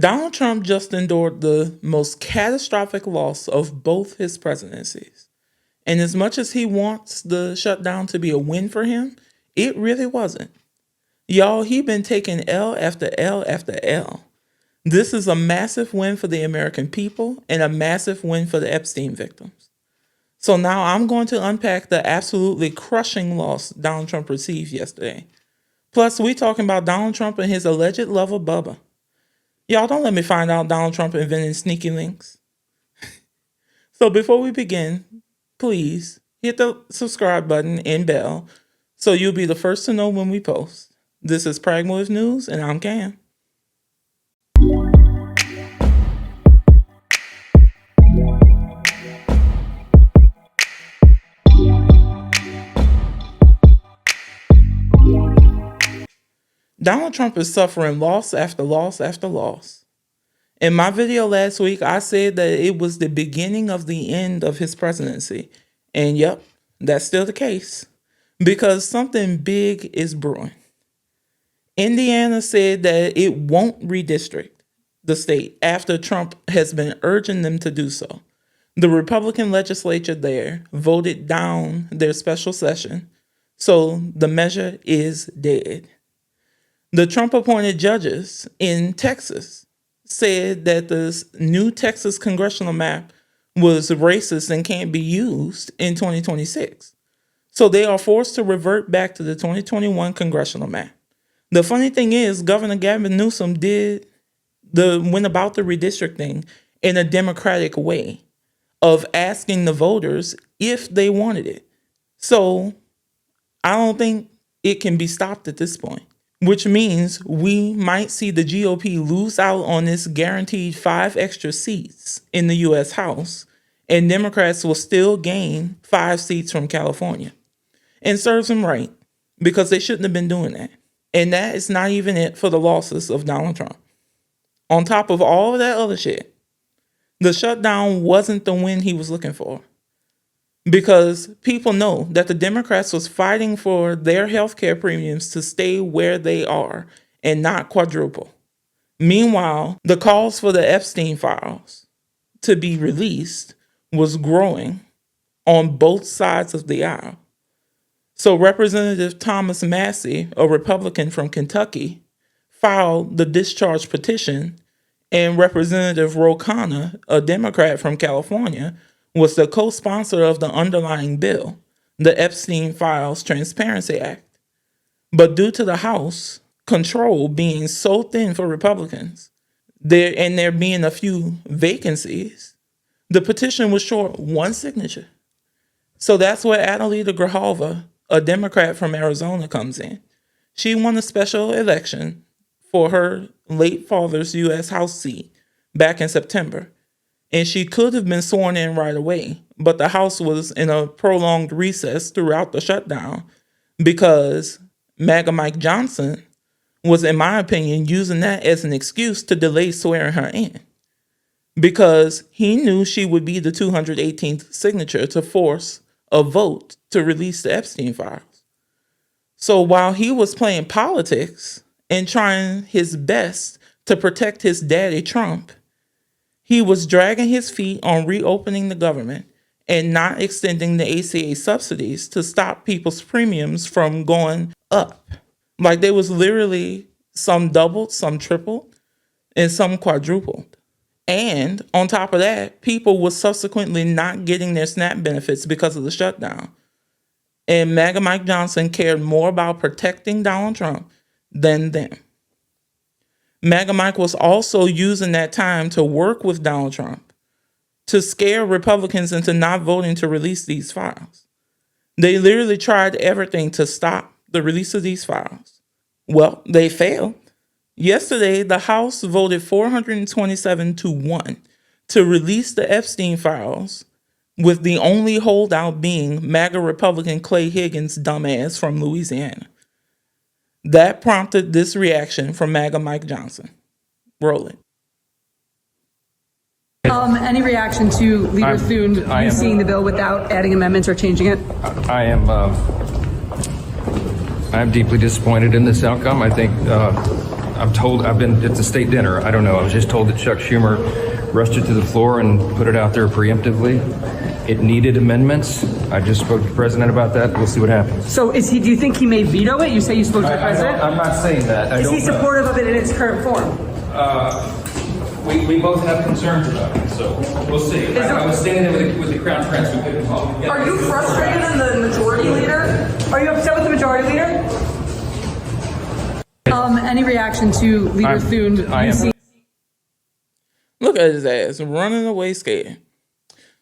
Donald Trump just endured the most catastrophic loss of both his presidencies. And as much as he wants the shutdown to be a win for him, it really wasn't. Y'all, he been taking L after L after L. This is a massive win for the American people and a massive win for the Epstein victims. So now I'm going to unpack the absolutely crushing loss Donald Trump received yesterday. Plus, we talking about Donald Trump and his alleged love of Bubba. Y'all, don't let me find out Donald Trump invented sneaky links. So before we begin, please hit the subscribe button and bell so you'll be the first to know when we post. This is Pragmotiv News, and I'm Cam. Donald Trump is suffering loss after loss after loss. In my video last week, I said that it was the beginning of the end of his presidency. And yep, that's still the case. Because something big is brewing. Indiana said that it won't redistrict the state after Trump has been urging them to do so. The Republican legislature there voted down their special session, so the measure is dead. The Trump-appointed judges in Texas said that the new Texas congressional map was racist and can't be used in 2026. So they are forced to revert back to the 2021 congressional map. The funny thing is, Governor Gavin Newsom went about the redistricting in a democratic way of asking the voters if they wanted it. So I don't think it can be stopped at this point, which means we might see the GOP lose out on this guaranteed 5 extra seats in the U.S. House, and Democrats will still gain 5 seats from California. And serves them right, because they shouldn't have been doing that. And that is not even it for the losses of Donald Trump. On top of all of that other shit, the shutdown wasn't the win he was looking for. Because people know that the Democrats was fighting for their health care premiums to stay where they are and not quadruple. Meanwhile, the calls for the Epstein Files to be released was growing on both sides of the aisle. So Representative Thomas Massie, a Republican from Kentucky, filed the discharge petition, and Representative Ro Khanna, a Democrat from California, was the co-sponsor of the underlying bill, the Epstein Files Transparency Act. But due to the House control being so thin for Republicans, there being a few vacancies, the petition was short 1 signature. So that's where Adelita Grijalva, a Democrat from Arizona, comes in. She won a special election for her late father's U.S. House seat back in September. And she could have been sworn in right away, but the House was in a prolonged recess throughout the shutdown because MAGA Mike Johnson was, in my opinion, using that as an excuse to delay swearing her in, because he knew she would be the 218th signature to force a vote to release the Epstein Files. So while he was playing politics and trying his best to protect his daddy Trump, he was dragging his feet on reopening the government and not extending the ACA subsidies to stop people's premiums from going up. Like, they was literally some doubled, some tripled, and some quadrupled. And on top of that, people were subsequently not getting their SNAP benefits because of the shutdown. And MAGA Mike Johnson cared more about protecting Donald Trump than them. MAGA Mike was also using that time to work with Donald Trump to scare Republicans into not voting to release these files. They literally tried everything to stop the release of these files. Well, they failed. Yesterday, the House voted 427-1 to release the Epstein Files, with the only holdout being MAGA Republican Clay Higgins' dumbass from Louisiana. That prompted this reaction from MAGA Mike Johnson. Roll it. Any reaction to Leader Thune seeing the bill without adding amendments or changing it? I am deeply disappointed in this outcome. I think I'm told, I've been at the state dinner. I don't know. I was just told that Chuck Schumer rushed it to the floor and put it out there preemptively. It needed amendments. I just spoke to the president about that. We'll see what happens. So is he? Do you think he may veto it? You say you spoke to the president. I'm not saying that. Is he supportive of it in its current form? We both have concerns about it, so we'll see. I was standing there with the Crown Prince. We couldn't talk. Are you frustrated in the majority leader? Are you upset with the majority leader? Any reaction to Leader Thune? Look at his ass running away scared.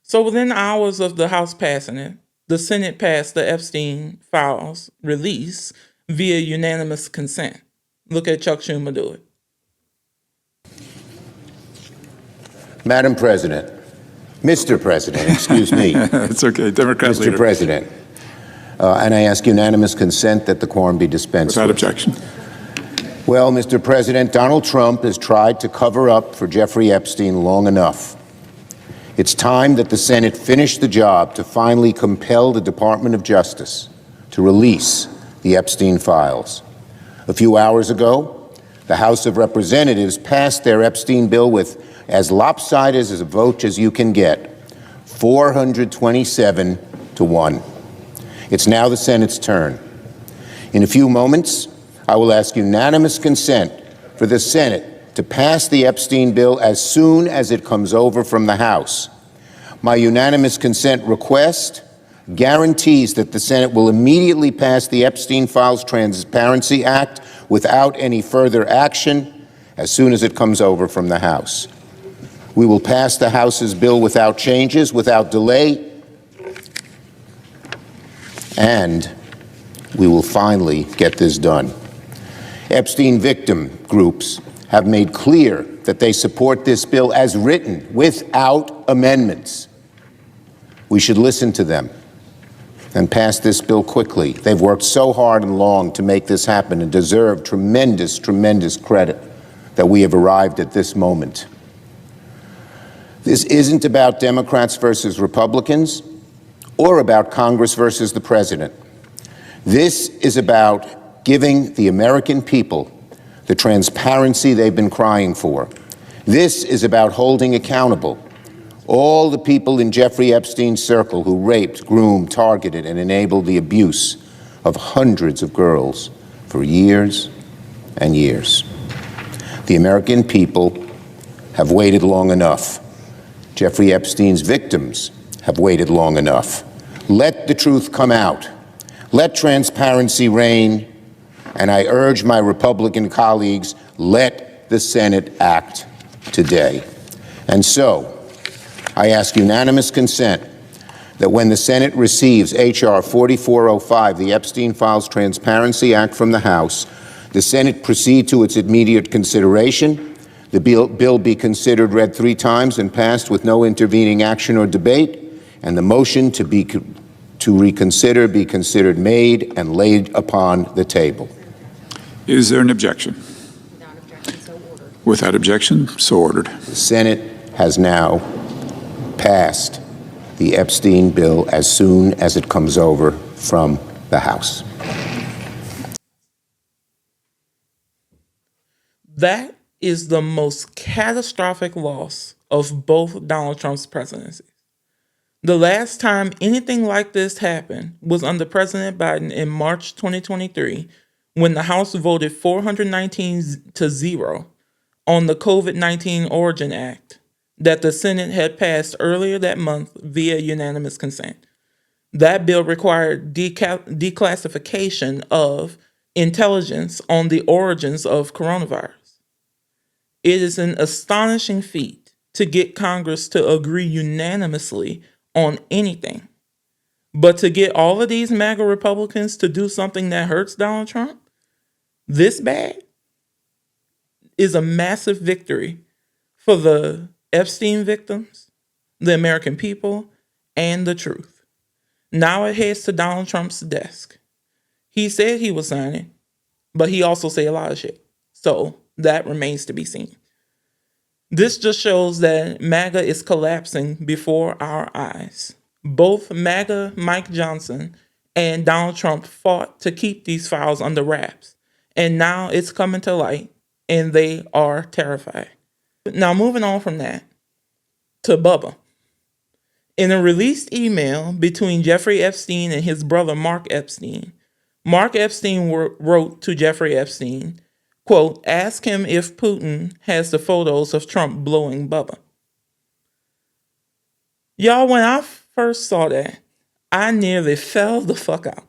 So within hours of the House passing it, the Senate passed the Epstein Files release via unanimous consent. Look at Chuck Schumer do it. Madam President, Mr. President, excuse me. It's okay, Democrat Mr. leader. President, and I ask unanimous consent that the quorum be dispensed Without with. objection. Well, Mr. President, Donald Trump has tried to cover up for Jeffrey Epstein long enough. It's time that the Senate finish the job to finally compel the Department of Justice to release the Epstein Files. A few hours ago, the House of Representatives passed their Epstein bill with as lopsided as a vote as you can get, 427 to 1. It's now the Senate's turn. In a few moments, I will ask unanimous consent for the Senate to pass the Epstein bill as soon as it comes over from the House. My unanimous consent request guarantees that the Senate will immediately pass the Epstein Files Transparency Act without any further action as soon as it comes over from the House. We will pass the House's bill without changes, without delay, and we will finally get this done. Epstein victim groups have made clear that they support this bill as written, without amendments. We should listen to them and pass this bill quickly. They've worked so hard and long to make this happen and deserve tremendous, tremendous credit that we have arrived at this moment. This isn't about Democrats versus Republicans or about Congress versus the president. This is about giving the American people the transparency they've been crying for. This is about holding accountable all the people in Jeffrey Epstein's circle who raped, groomed, targeted, and enabled the abuse of hundreds of girls for years and years. The American people have waited long enough. Jeffrey Epstein's victims have waited long enough. Let the truth come out. Let transparency reign. And I urge my Republican colleagues, let the Senate act today. And so, I ask unanimous consent that when the Senate receives H.R. 4405, the Epstein Files Transparency Act from the House, the Senate proceed to its immediate consideration, the bill be considered read 3 times and passed with no intervening action or debate, and the motion to reconsider be considered made and laid upon the table. Is there an objection? Without objection, so ordered. Without objection, so ordered. The Senate has now passed the Epstein bill as soon as it comes over from the House. That is the most catastrophic loss of both Donald Trump's presidencies. The last time anything like this happened was under President Biden in March 2023, when the House voted 419 to 0 on the COVID-19 Origin Act that the Senate had passed earlier that month via unanimous consent. That bill required declassification of intelligence on the origins of coronavirus. It is an astonishing feat to get Congress to agree unanimously on anything. But to get all of these MAGA Republicans to do something that hurts Donald Trump this bad is a massive victory for the Epstein victims, the American people, and the truth. Now it heads to Donald Trump's desk. He said he was signing, but he also said a lot of shit. So that remains to be seen. This just shows that MAGA is collapsing before our eyes. Both MAGA Mike Johnson and Donald Trump fought to keep these files under wraps. And now it's coming to light and they are terrified. Now, moving on from that to Bubba. In a released email between Jeffrey Epstein and his brother Mark Epstein wrote to Jeffrey Epstein, quote, ask him if Putin has the photos of Trump blowing Bubba. Y'all, when I first saw that, I nearly fell the fuck out.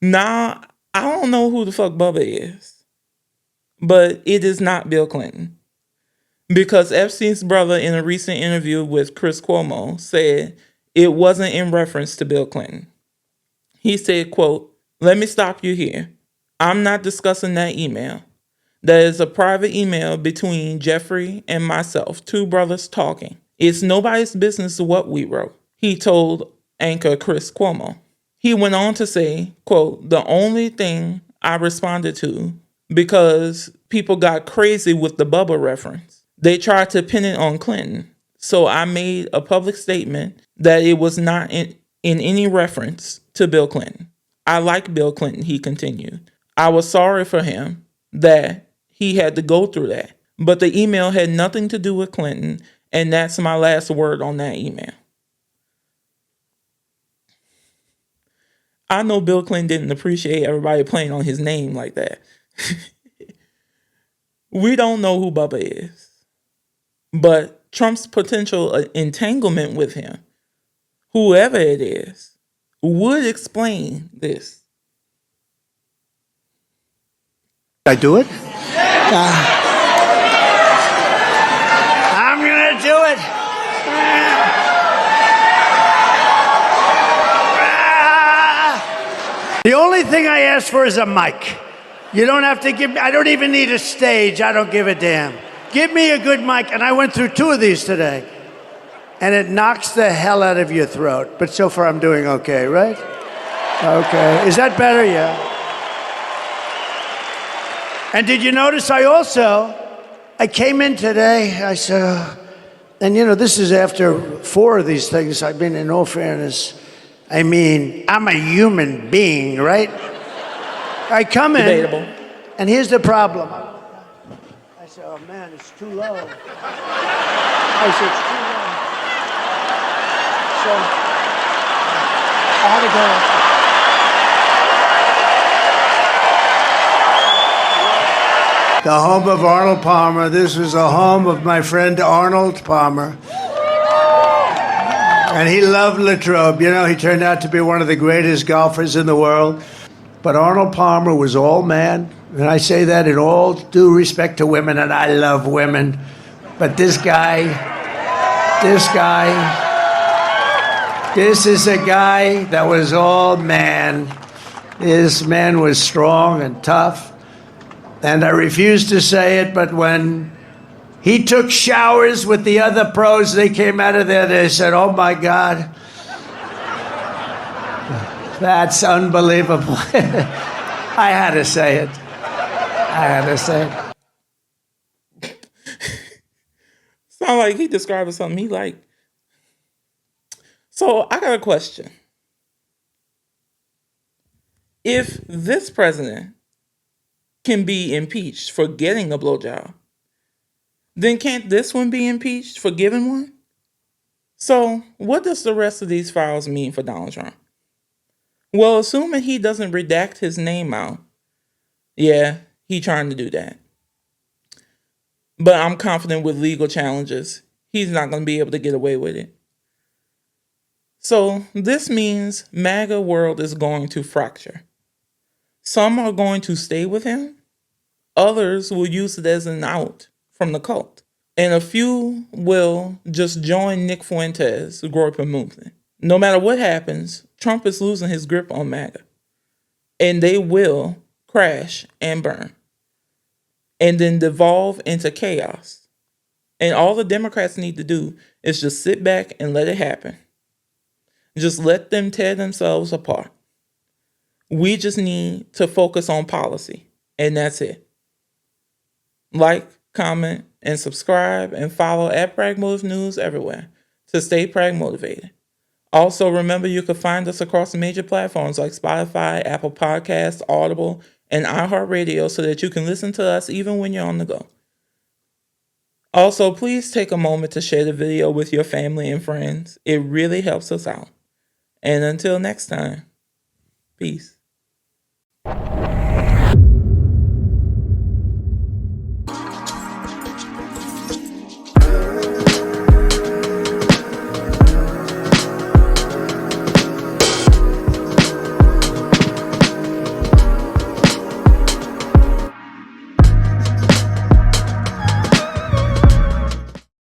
Now, I don't know who the fuck Bubba is, but it is not Bill Clinton. Because Epstein's brother, in a recent interview with Chris Cuomo, said it wasn't in reference to Bill Clinton. He said, quote, let me stop you here. I'm not discussing that email. That is a private email between Jeffrey and myself, two brothers talking. It's nobody's business what we wrote, he told anchor Chris Cuomo. He went on to say, quote, the only thing I responded to, because people got crazy with the Bubba reference, they tried to pin it on Clinton. So I made a public statement that it was not in any reference to Bill Clinton. I like Bill Clinton, he continued. I was sorry for him that he had to go through that. But the email had nothing to do with Clinton, and that's my last word on that email. I know Bill Clinton didn't appreciate everybody playing on his name like that. We don't know who Bubba is. But Trump's potential entanglement with him, whoever it is, would explain this. I do it? I'm going to do it. The only thing I ask for is a mic. You don't have to give me, I don't even need a stage. I don't give a damn. Give me a good mic. And I went through 2 of these today. And it knocks the hell out of your throat. But so far I'm doing okay, right? Okay. Is that better? Yeah. And did you notice I came in today, I said, and this is after 4 of these things. I mean, in all fairness, I'm a human being, right? I come in, Debatable. and here's the problem. I said, oh man, it's too low. I said, it's too low. So I had to go. The home of Arnold Palmer. This was the home of my friend Arnold Palmer. And he loved Latrobe. He turned out to be one of the greatest golfers in the world. But Arnold Palmer was all man. And I say that in all due respect to women, and I love women. But this is a guy that was all man. This man was strong and tough. And I refuse to say it, but when he took showers with the other pros, they came out of there, they said, oh my God, that's unbelievable. I had to say it. Sound like he describing something he liked. So I got a question. If this president can be impeached for getting a blowjob, then can't this one be impeached for giving one? So what does the rest of these files mean for Donald Trump? Well, assuming he doesn't redact his name out, yeah, he trying to do that. But I'm confident with legal challenges, he's not going to be able to get away with it. So this means MAGA world is going to fracture. Some are going to stay with him. Others will use it as an out from the cult. And a few will just join Nick Fuentes' groping movement. No matter what happens, Trump is losing his grip on MAGA. And they will crash and burn. And then devolve into chaos. And all the Democrats need to do is just sit back and let it happen. Just let them tear themselves apart. We just need to focus on policy. And that's it. Like, comment, and subscribe, and follow at Pragmotiv News everywhere to stay pragmotivated. Also, remember you can find us across major platforms like Spotify, Apple Podcasts, Audible, and iHeartRadio so that you can listen to us even when you're on the go. Also, please take a moment to share the video with your family and friends. It really helps us out. And until next time, peace.